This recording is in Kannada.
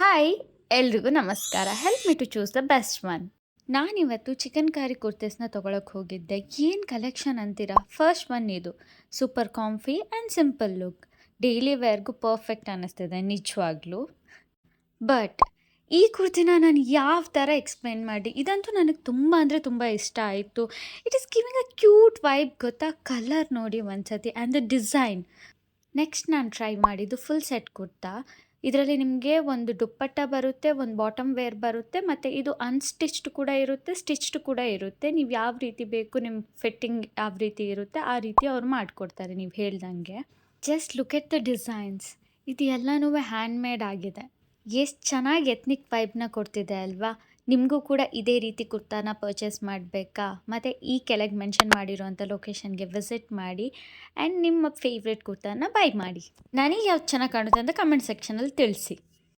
ಹಾಯ್ ಎಲ್ರಿಗೂ ನಮಸ್ಕಾರ. Help me to choose the best one. ನಾನಿವತ್ತು ಚಿಕನ್ ಕಾರಿ ಕುರ್ತೀಸ್ನ ತೊಗೊಳಕ್ಕೆ ಹೋಗಿದ್ದೆ. ಏನು ಕಲೆಕ್ಷನ್ ಅಂತೀರಾ? ಫಸ್ಟ್ ಒನ್ ಇದು super comfy and simple look. Daily ವೇರ್ಗೂ ಪರ್ಫೆಕ್ಟ್ ಅನ್ನಿಸ್ತಿದೆ ನಿಜವಾಗ್ಲೂ. ಬಟ್ ಈ ಕುರ್ತಿನ ನಾನು ಯಾವ ಥರ ಎಕ್ಸ್ಪ್ಲೇನ್ ಮಾಡಿ, ಇದಂತೂ ನನಗೆ ತುಂಬ ಅಂದರೆ ತುಂಬ ಇಷ್ಟ ಆಯಿತು. It is giving a cute vibe ಗೊತ್ತಾ? ಕಲರ್ ನೋಡಿ ಒಂದ್ಸತಿ ಆ್ಯಂಡ್ ದ ಡಿಸೈನ್. ನೆಕ್ಸ್ಟ್ ನಾನು ಟ್ರೈ ಮಾಡಿದ್ದು ಫುಲ್ ಸೆಟ್ ಕುರ್ತಾ. ಇದರಲ್ಲಿ ನಿಮಗೆ ಒಂದು ದುಪ್ಪಟ್ಟ ಬರುತ್ತೆ, ಒಂದು ಬಾಟಮ್ ವೇರ್ ಬರುತ್ತೆ, ಮತ್ತು ಇದು ಅನ್‌ಸ್ಟಿಚ್ಡ್ ಕೂಡ ಇರುತ್ತೆ, ಸ್ಟಿಚ್ಡ್ ಕೂಡ ಇರುತ್ತೆ. ನೀವು ಯಾವ ರೀತಿ ಬೇಕು, ನಿಮ್ಮ ಫಿಟ್ಟಿಂಗ್ ಯಾವ ರೀತಿ ಇರುತ್ತೆ ಆ ರೀತಿ ಅವ್ರು ಮಾಡಿಕೊಡ್ತಾರೆ ನೀವು ಹೇಳ್ದಂಗೆ. Just look at the designs. ಇದು ಎಲ್ಲನೂ ಹ್ಯಾಂಡ್ ಮೇಡ್ ಆಗಿದೆ. ಎಷ್ಟು ಚೆನ್ನಾಗಿ ಎತ್ನಿಕ್ ವೈಬ್ನ ಕೊಡ್ತಿದೆ ಅಲ್ವಾ? ನಿಮಗೂ ಕೂಡ ಇದೇ ರೀತಿ ಕುರ್ತಾನ ಪರ್ಚೇಸ್ ಮಾಡಬೇಕಾ? ಮತ್ತು ಈ ಕೆಳಗೆ ಮೆನ್ಷನ್ ಮಾಡಿರೋಂಥ ಲೊಕೇಶನ್ಗೆ ವಿಸಿಟ್ ಮಾಡಿ ಆ್ಯಂಡ್ ನಿಮ್ಮ ಫೇವ್ರೆಟ್ ಕುರ್ತಾನ ಬೈ ಮಾಡಿ. ನನಗೆ ಯಾವ್ದು ಚೆನ್ನಾಗಿ ಕಾಣುತ್ತೆ ಅಂತ ಕಮೆಂಟ್ ಸೆಕ್ಷನಲ್ಲಿ ತಿಳಿಸಿ.